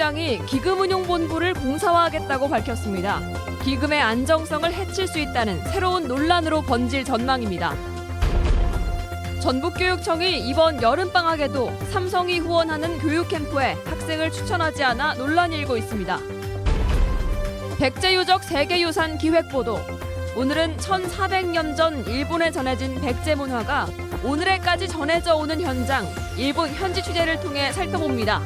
교육청장이 기금운용본부를 공사화하겠다고 밝혔습니다. 기금의 안정성을 해칠 수 있다는 새로운 논란으로 번질 전망입니다. 전북교육청이 이번 여름방학에도 삼성이 후원하는 교육캠프에 학생을 추천하지 않아 논란이 일고 있습니다. 백제유적 세계유산 기획보도. 오늘은 1400년 전 일본에 전해진 백제문화가 오늘에까지 전해져 오는 현장, 일본 현지 취재를 통해 살펴봅니다.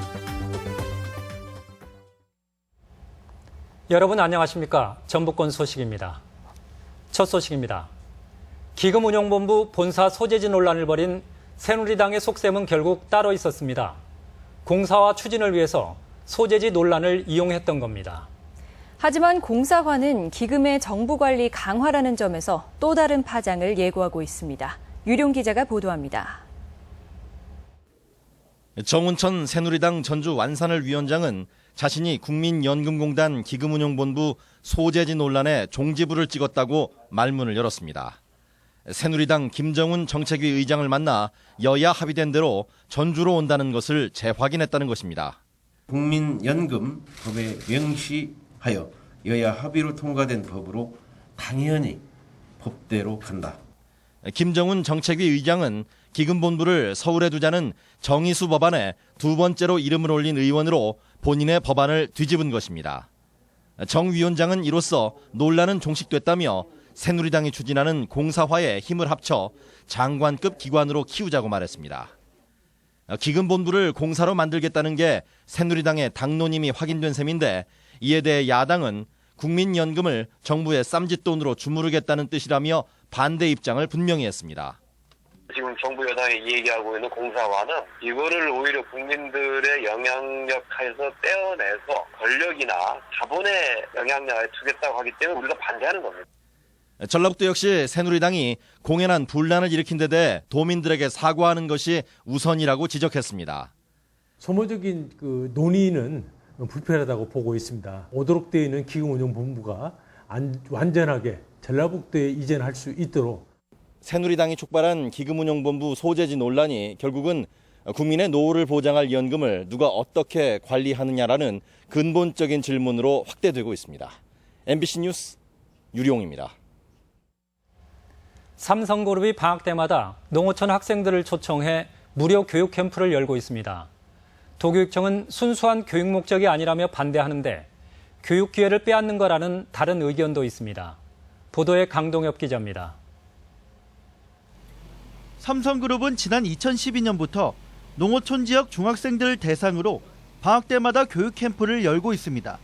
여러분 안녕하십니까? 전북권 소식입니다. 첫 소식입니다. 기금운용본부 본사 소재지 논란을 벌인 새누리당의 속셈은 결국 따로 있었습니다. 공사화 추진을 위해서 소재지 논란을 이용했던 겁니다. 하지만 공사화는 기금의 정부 관리 강화라는 점에서 또 다른 파장을 예고하고 있습니다. 유룡 기자가 보도합니다. 정운천 새누리당 전주 완산을 위원장은 자신이 국민연금공단 기금운용본부 소재지 논란에 종지부를 찍었다고 말문을 열었습니다. 새누리당 김정은 정책위 의장을 만나 여야 합의된 대로 전주로 온다는 것을 재확인했다는 것입니다. 국민연금 법에 명시하여 여야 합의로 통과된 법으로 당연히 법대로 간다. 김정은 정책위 의장은 기금본부를 서울에 두자는 정의수 법안에 두 번째로 이름을 올린 의원으로 본인의 법안을 뒤집은 것입니다. 정 위원장은 이로써 논란은 종식됐다며 새누리당이 추진하는 공사화에 힘을 합쳐 장관급 기관으로 키우자고 말했습니다. 기금본부를 공사로 만들겠다는 게 새누리당의 당론임이 확인된 셈인데 이에 대해 야당은 국민연금을 정부의 쌈짓돈으로 주무르겠다는 뜻이라며 반대 입장을 분명히 했습니다. 지금 정부 여당이 얘기하고 있는 공사화는 이거를 오히려 국민들의 영향력 하에서 떼어내서 권력이나 자본의 영향력에 주겠다고 하기 때문에 우리가 반대하는 겁니다. 전라북도 역시 새누리당이 공연한 분란을 일으킨 데 대해 도민들에게 사과하는 것이 우선이라고 지적했습니다. 소모적인 논의는 불편하다고 보고 있습니다. 오도록 되어 있는 기금운용본부가 완전하게 전라북도에 이전할 수 있도록 새누리당이 촉발한 기금운용본부 소재지 논란이 결국은 국민의 노후를 보장할 연금을 누가 어떻게 관리하느냐라는 근본적인 질문으로 확대되고 있습니다. MBC 뉴스 유룡입니다. 삼성그룹이 방학 때마다 농어촌 학생들을 초청해 무료 교육 캠프를 열고 있습니다. 도교육청은 순수한 교육 목적이 아니라며 반대하는데 교육 기회를 빼앗는 거라는 다른 의견도 있습니다. 보도에 강동엽 기자입니다. 삼성그룹은 지난 2012년부터 농어촌 지역 중학생들을 대상으로 방학 때마다 교육 캠프를 열고 있습니다.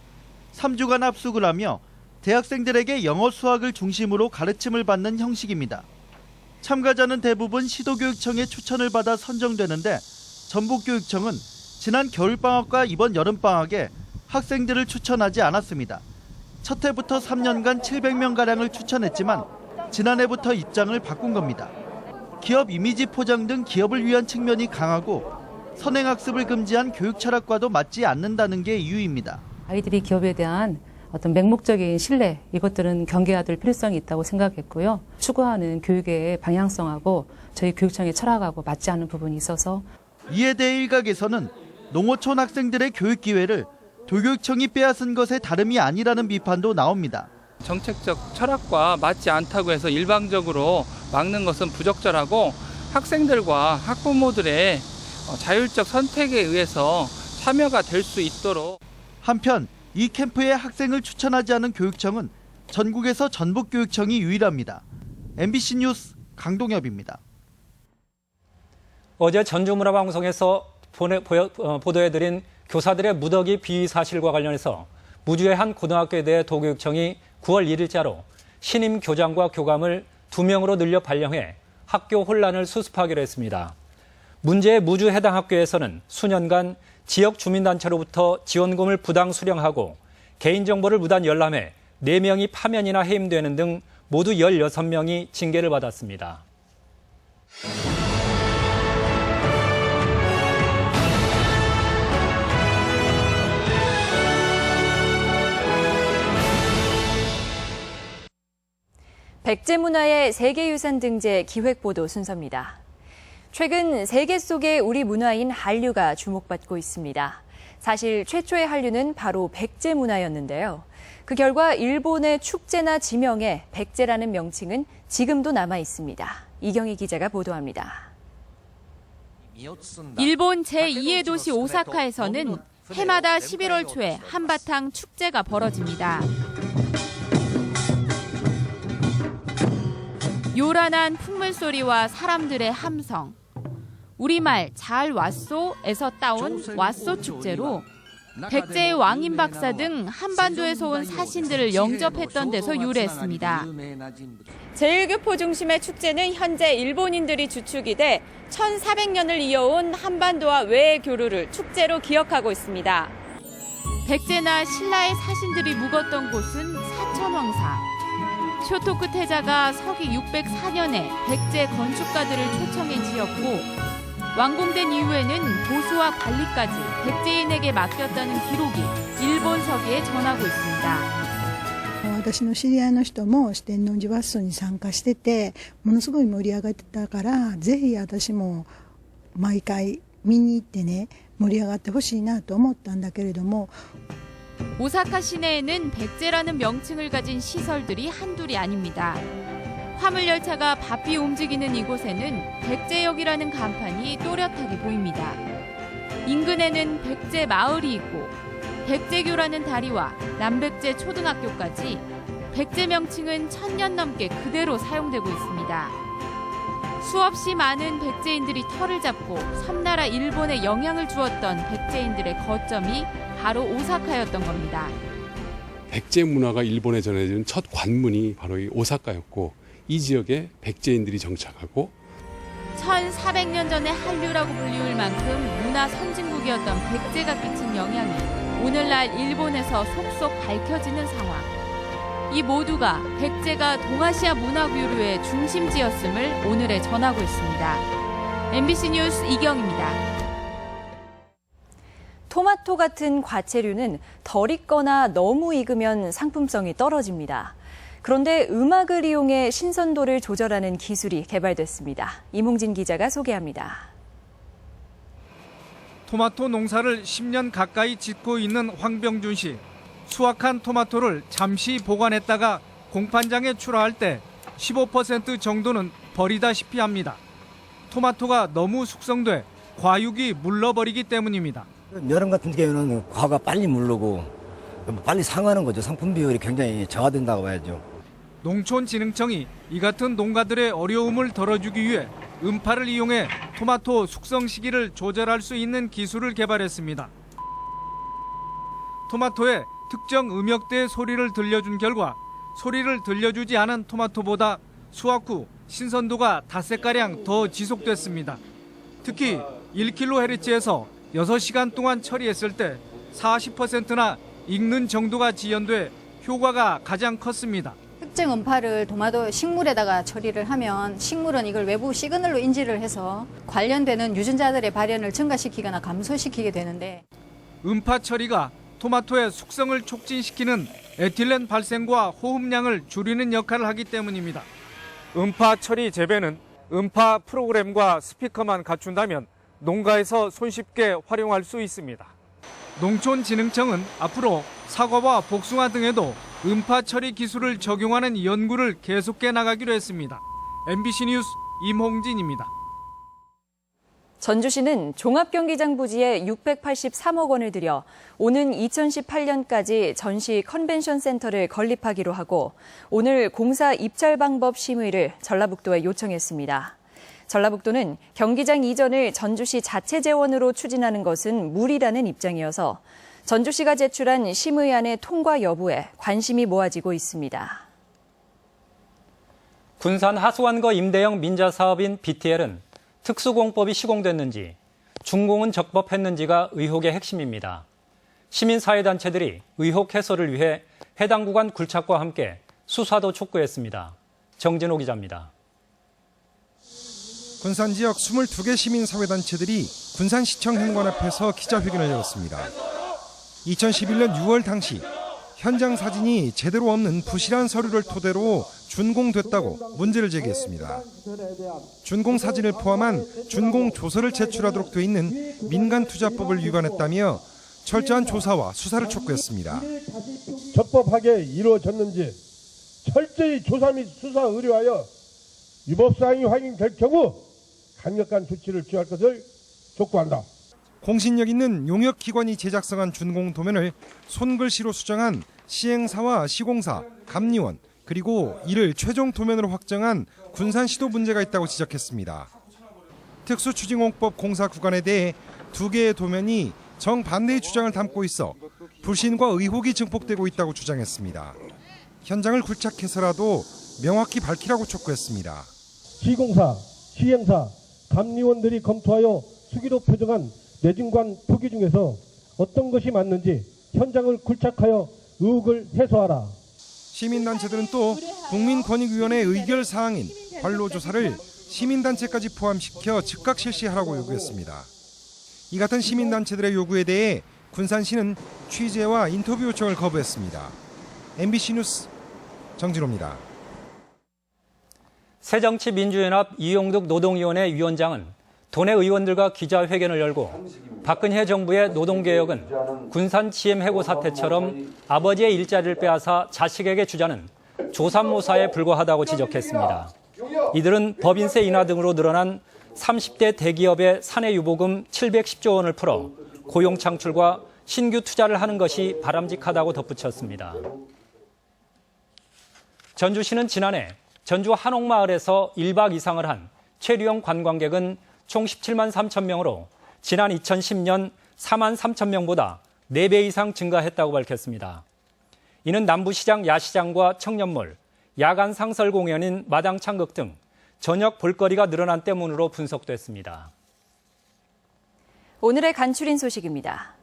3주간 합숙을 하며 대학생들에게 영어, 수학을 중심으로 가르침을 받는 형식입니다. 참가자는 대부분 시도교육청의 추천을 받아 선정되는데 전북교육청은 지난 겨울방학과 이번 여름방학에 학생들을 추천하지 않았습니다. 첫 해부터 3년간 700명가량을 추천했지만 지난해부터 입장을 바꾼 겁니다. 기업 이미지 포장 등 기업을 위한 측면이 강하고 선행학습을 금지한 교육 철학과도 맞지 않는다는 게 이유입니다. 아이들이 기업에 대한 어떤 맹목적인 신뢰, 이것들은 경계해야 될 필요성이 있다고 생각했고요. 추구하는 교육의 방향성하고 저희 교육청의 철학하고 맞지 않는 부분이 있어서 이에 대해 일각에서는 농어촌 학생들의 교육 기회를 도교육청이 빼앗은 것에 다름이 아니라는 비판도 나옵니다. 정책적 철학과 맞지 않다고 해서 일방적으로 막는 것은 부적절하고 학생들과 학부모들의 자율적 선택에 의해서 참여가 될 수 있도록. 한편 이 캠프에 학생을 추천하지 않은 교육청은 전국에서 전북교육청이 유일합니다. MBC 뉴스 강동엽입니다. 어제 전주문화방송에서 보도해드린 교사들의 무더기 비위 사실과 관련해서 무주의 한 고등학교에 대해 도교육청이 9월 1일자로 신임 교장과 교감을 2명으로 늘려 발령해 학교 혼란을 수습하기로 했습니다. 문제의 무주 해당 학교에서는 수년간 지역 주민단체로부터 지원금을 부당 수령하고 개인정보를 무단 열람해 4명이 파면이나 해임되는 등 모두 16명이 징계를 받았습니다. 백제문화의 세계유산 등재 기획보도 순서입니다. 최근 세계 속의 우리 문화인 한류가 주목받고 있습니다. 사실 최초의 한류는 바로 백제 문화였는데요. 그 결과 일본의 축제나 지명에 백제라는 명칭은 지금도 남아 있습니다. 이경희 기자가 보도합니다. 일본 제2의 도시 오사카에서는 해마다 11월 초에 한바탕 축제가 벌어집니다. 요란한 풍물 소리와 사람들의 함성. 우리말 잘 왔소에서 따온 왔소 축제로 백제의 왕인 박사 등 한반도에서 온 사신들을 영접했던 데서 유래했습니다. 제1교포 중심의 축제는 현재 일본인들이 주축이 돼 1400년을 이어온 한반도와 외의 교류를 축제로 기억하고 있습니다. 백제나 신라의 사신들이 묵었던 곳은 사천왕사. 쇼토쿠 태자가 서기 604년에 백제 건축가들을 초청해 지었고 완공된 이후에는 보수와 관리까지 백제인에게 맡겼다는 기록이 일본 서기에 전하고 있습니다. 私の知り合いの人も四天王寺ワッソに参加しててものすごい盛り上がってたからぜひ私も毎回見に行ってね盛り上がってほしいなと思ったんだけれども 오사카 시내에는 백제라는 명칭을 가진 시설들이 한둘이 아닙니다. 화물열차가 바삐 움직이는 이곳에는 백제역이라는 간판이 또렷하게 보입니다. 인근에는 백제 마을이 있고 백제교라는 다리와 남백제 초등학교까지 백제 명칭은 1000년 넘게 그대로 사용되고 있습니다. 수없이 많은 백제인들이 터를 잡고 섬나라 일본에 영향을 주었던 백제인들의 거점이 바로 오사카였던 겁니다. 백제 문화가 일본에 전해진 첫 관문이 바로 이 오사카였고 이 지역에 백제인들이 정착하고 1400년 전의 한류라고 불리울 만큼 문화 선진국이었던 백제가 끼친 영향이 오늘날 일본에서 속속 밝혀지는 상황. 이 모두가 백제가 동아시아 문화 교류의 중심지였음을 오늘에 전하고 있습니다. MBC 뉴스 이경입니다. 토마토 같은 과채류는 덜 익거나 너무 익으면 상품성이 떨어집니다. 그런데 음악을 이용해 신선도를 조절하는 기술이 개발됐습니다. 이몽진 기자가 소개합니다. 토마토 농사를 10년 가까이 짓고 있는 황병준 씨. 수확한 토마토를 잠시 보관했다가 공판장에 출하할 때 15% 정도는 버리다시피 합니다. 토마토가 너무 숙성돼 과육이 물러버리기 때문입니다. 여름 같은 경우는 과가 빨리 물르고 빨리 상하는 거죠. 상품 비율이 굉장히 저하된다고 봐야죠. 농촌진흥청이 이 같은 농가들의 어려움을 덜어주기 위해 음파를 이용해 토마토 숙성 시기를 조절할 수 있는 기술을 개발했습니다. 토마토에 특정 음역대의 소리를 들려준 결과 소리를 들려주지 않은 토마토보다 수확 후 신선도가 닷새가량 더 지속됐습니다. 특히 1kHz에서 6시간 동안 처리했을 때 40%나 익는 정도가 지연돼 효과가 가장 컸습니다. 특정 음파를 토마토 식물에다가 처리를 하면 식물은 이걸 외부 시그널로 인지를 해서 관련되는 유전자들의 발현을 증가시키거나 감소시키게 되는데 음파 처리가 토마토의 숙성을 촉진시키는 에틸렌 발생과 호흡량을 줄이는 역할을 하기 때문입니다. 음파 처리 재배는 음파 프로그램과 스피커만 갖춘다면 농가에서 손쉽게 활용할 수 있습니다. 농촌진흥청은 앞으로 사과와 복숭아 등에도 음파 처리 기술을 적용하는 연구를 계속해 나가기로 했습니다. MBC 뉴스 임홍진입니다. 전주시는 종합경기장 부지에 683억 원을 들여 오는 2018년까지 전시 컨벤션 센터를 건립하기로 하고 오늘 공사 입찰 방법 심의를 전라북도에 요청했습니다. 전라북도는 경기장 이전을 전주시 자체 재원으로 추진하는 것은 무리라는 입장이어서 전주시가 제출한 심의안의 통과 여부에 관심이 모아지고 있습니다. 군산 하수관거 임대형 민자 사업인 BTL은 특수공법이 시공됐는지 준공은 적법했는지가 의혹의 핵심입니다. 시민사회단체들이 의혹 해소를 위해 해당 구간 굴착과 함께 수사도 촉구했습니다. 정진호 기자입니다. 군산 지역 22개 시민사회단체들이 군산시청 현관 앞에서 기자회견을 열었습니다. 2011년 6월 당시 현장 사진이 제대로 없는 부실한 서류를 토대로 준공됐다고 문제를 제기했습니다. 준공 사진을 포함한 준공 조서를 제출하도록 돼 있는 민간투자법을 위반했다며 철저한 조사와 수사를 촉구했습니다. 적법하게 이루어졌는지 철저히 조사 및 수사 의뢰하여 위법사항이 확인될 경우 강력한 조치를 취할 것을 촉구한다. 공신력 있는 용역기관이 제작성한 준공도면을 손글씨로 수정한 시행사와 시공사, 감리원, 그리고 이를 최종 도면으로 확정한 군산시도 문제가 있다고 지적했습니다. 특수추진공법 공사 구간에 대해 2개의 도면이 정반대의 주장을 담고 있어 불신과 의혹이 증폭되고 있다고 주장했습니다. 현장을 굴착해서라도 명확히 밝히라고 촉구했습니다. 시공사, 시행사, 감리원들이 검토하여 수기로 표정한 내진관 표기 중에서 어떤 것이 맞는지 현장을 굴착하여 의혹을 해소하라. 시민단체들은 또 국민권익위원회 의결 사항인 관로조사를 시민단체까지 포함시켜 즉각 실시하라고 요구했습니다. 이 같은 시민단체들의 요구에 대해 군산시는 취재와 인터뷰 요청을 거부했습니다. MBC 뉴스 정진호입니다. 새정치민주연합 이용득 노동위원회 위원장은 도내 의원들과 기자회견을 열고 박근혜 정부의 노동개혁은 군산 GM 해고 사태처럼 아버지의 일자리를 빼앗아 자식에게 주자는 조삼모사에 불과하다고 지적했습니다. 이들은 법인세 인하 등으로 늘어난 30대 대기업의 사내유보금 710조 원을 풀어 고용 창출과 신규 투자를 하는 것이 바람직하다고 덧붙였습니다. 전주시는 지난해 전주 한옥마을에서 1박 이상을 한 체류형 관광객은 총 17만 3천 명으로 지난 2010년 4만 3천 명보다 4배 이상 증가했다고 밝혔습니다. 이는 남부시장 야시장과 청년몰, 야간 상설 공연인 마당 창극 등 저녁 볼거리가 늘어난 때문으로 분석됐습니다. 오늘의 간추린 소식입니다.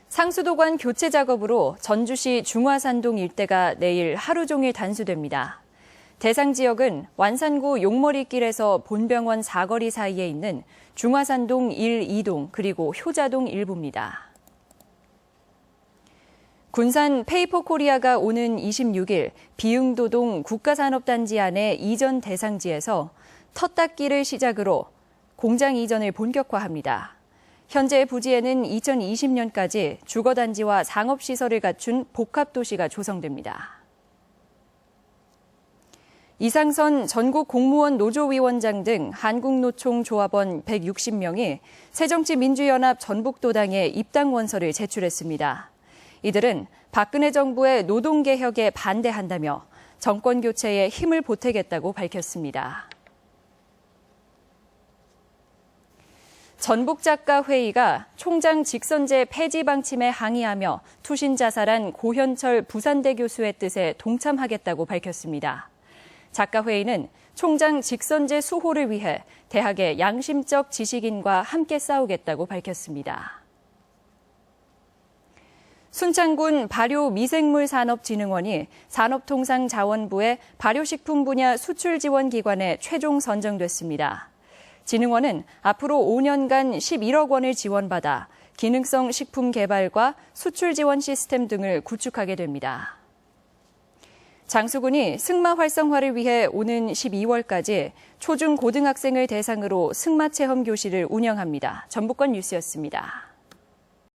상수도관 교체 작업으로 전주시 중화산동 일대가 내일 하루 종일 단수됩니다. 대상 지역은 완산구 용머리길에서 본병원 사거리 사이에 있는 중화산동 1, 2동 그리고 효자동 일부입니다. 군산 페이퍼코리아가 오는 26일 비흥도동 국가산업단지 안의 이전 대상지에서 텃닦기를 시작으로 공장 이전을 본격화합니다. 현재 부지에는 2020년까지 주거단지와 상업시설을 갖춘 복합도시가 조성됩니다. 이상선 전국공무원 노조위원장 등 한국노총 조합원 160명이 새정치민주연합 전북도당에 입당 원서를 제출했습니다. 이들은 박근혜 정부의 노동개혁에 반대한다며 정권교체에 힘을 보태겠다고 밝혔습니다. 전북작가회의가 총장 직선제 폐지 방침에 항의하며 투신 자살한 고현철 부산대 교수의 뜻에 동참하겠다고 밝혔습니다. 작가회의는 총장 직선제 수호를 위해 대학의 양심적 지식인과 함께 싸우겠다고 밝혔습니다. 순창군 발효미생물산업진흥원이 산업통상자원부의 발효식품 분야 수출 지원 기관에 최종 선정됐습니다. 진흥원은 앞으로 5년간 11억 원을 지원받아 기능성 식품 개발과 수출 지원 시스템 등을 구축하게 됩니다. 장수군이 승마 활성화를 위해 오는 12월까지 초중 고등학생을 대상으로 승마 체험 교실을 운영합니다. 전북권 뉴스였습니다.